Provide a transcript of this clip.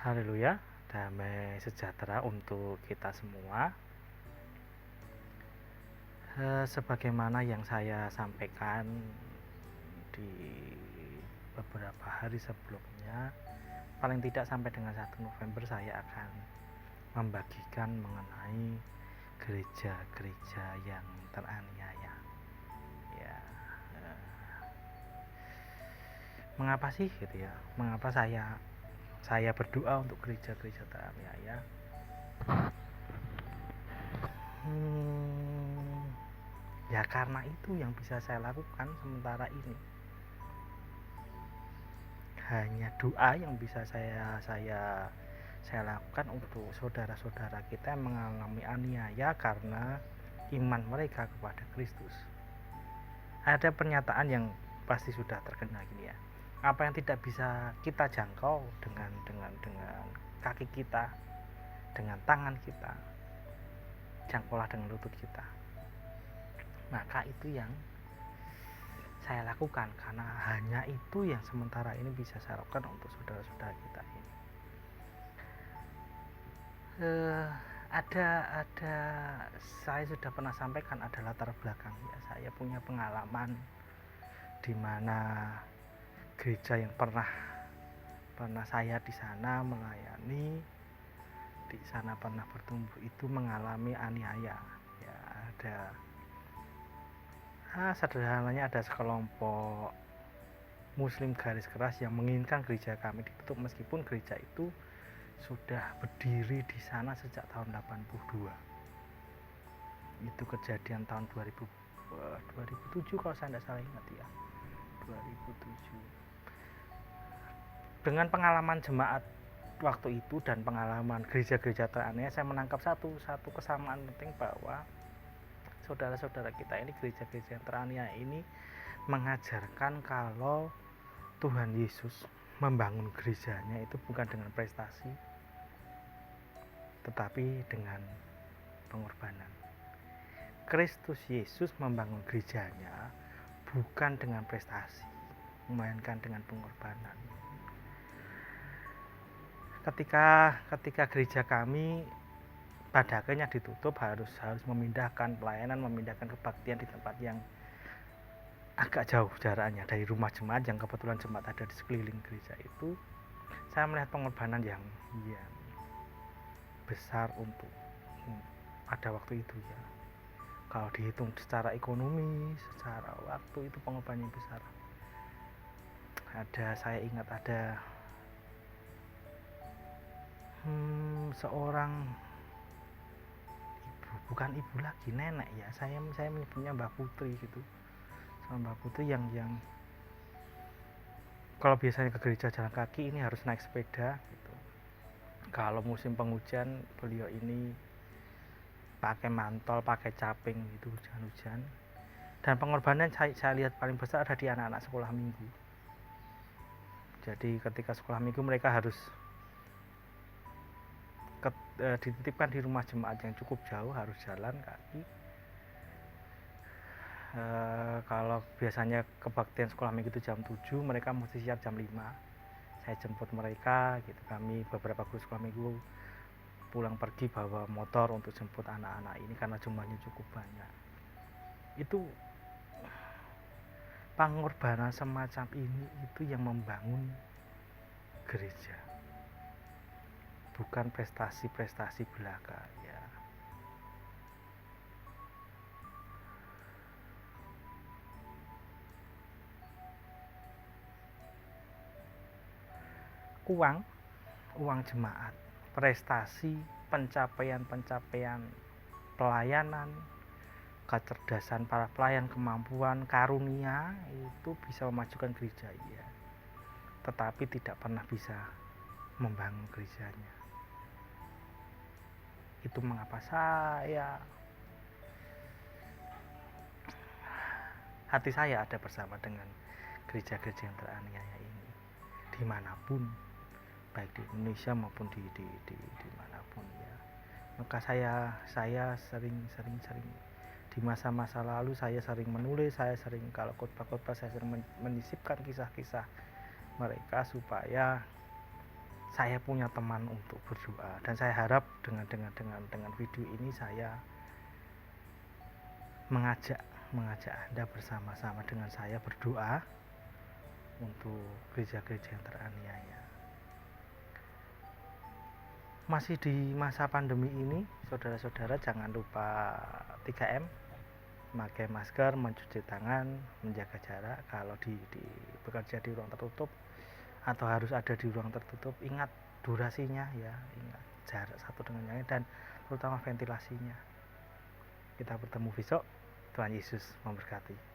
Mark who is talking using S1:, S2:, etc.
S1: Haleluya, damai sejahtera untuk kita semua. Sebagaimana yang saya sampaikan di beberapa hari sebelumnya, paling tidak sampai dengan 1 November saya akan membagikan mengenai gereja-gereja yang teraniaya. Ya, mengapa sih gitu ya? Mengapa saya berdoa untuk gereja-gereja teraniaya? Ya karena itu yang bisa saya lakukan sementara ini. Hanya doa yang bisa saya lakukan untuk saudara-saudara kita yang mengalami aniaya karena iman mereka kepada Kristus. Ada pernyataan yang pasti sudah terkenal gini ya. Apa yang tidak bisa kita jangkau dengan kaki kita, dengan tangan kita, jangkaulah dengan lutut kita. Maka itu yang saya lakukan, karena hanya itu yang sementara ini bisa saya lakukan untuk saudara-saudara kita ini. Ada saya sudah pernah sampaikan, ada latar belakang ya. Saya punya pengalaman di mana gereja yang pernah saya di sana melayani, di sana pernah bertumbuh itu mengalami aniaya. Ya, ada sederhananya ada sekelompok Muslim garis keras yang menginginkan gereja kami ditutup, meskipun gereja itu sudah berdiri di sana sejak tahun 82. Itu kejadian tahun 2007 kalau saya tidak salah ingat ya, 2007. Dengan pengalaman jemaat waktu itu dan pengalaman gereja-gereja teraniaya, saya menangkap satu kesamaan penting, bahwa saudara-saudara kita ini, gereja-gereja yang teraniaya ini mengajarkan kalau Tuhan Yesus membangun gerejanya itu bukan dengan prestasi, tetapi dengan pengorbanan. Kristus Yesus membangun gerejanya bukan dengan prestasi, melainkan dengan pengorbanan. Ketika gereja kami pada akhirnya ditutup, harus memindahkan pelayanan, memindahkan kebaktian di tempat yang agak jauh jaraknya dari rumah jemaat, yang kebetulan jemaat ada di sekeliling gereja itu. Saya melihat pengorbanan yang besar untuk pada waktu itu ya. Kalau dihitung secara ekonomi, secara waktu, itu pengorbanan yang besar. Saya ingat ada seorang bukan ibu lagi, nenek ya, saya menyebutnya Mbak Putri gitu. Mbak Putri yang kalau biasanya ke gereja jalan kaki, ini harus naik sepeda gitu. Kalau musim penghujan, beliau ini pakai mantel, pakai caping gitu, hujan-hujan. Dan pengorbanan saya lihat paling besar ada di anak-anak sekolah minggu. Jadi ketika sekolah minggu mereka harus dititipkan di rumah jemaat yang cukup jauh, harus jalan kaki. Kalau biasanya kebaktian sekolah minggu itu jam 7, mereka mesti siap jam 5. Saya jemput mereka gitu. Kami beberapa guru sekolah minggu pulang pergi bawa motor untuk jemput anak-anak ini karena jumlahnya cukup banyak. Itu pengorbanan semacam ini itu yang membangun gereja, bukan prestasi-prestasi belaka ya. Uang jemaat, prestasi, pencapaian pelayanan, kecerdasan para pelayan, kemampuan, karunia itu bisa memajukan gereja ya, tetapi tidak pernah bisa membangun gerejanya. Itu mengapa hati saya ada bersama dengan gereja-gereja yang teraniaya ini, dimanapun, baik di Indonesia maupun di manapun ya. Maka saya sering di masa-masa lalu saya sering menulis, saya sering kalau khotbah saya sering menyisipkan kisah-kisah mereka supaya saya punya teman untuk berdoa, dan saya harap dengan video ini saya mengajak Anda bersama-sama dengan saya berdoa untuk gereja-gereja yang teraniaya. Masih di masa pandemi ini, saudara-saudara jangan lupa 3M, memakai masker, mencuci tangan, menjaga jarak. Kalau bekerja di ruang tertutup atau harus ada di ruang tertutup, ingat durasinya ya, ingat jarak satu dengan yang lain, dan terutama ventilasinya. Kita bertemu besok. Tuhan Yesus memberkati.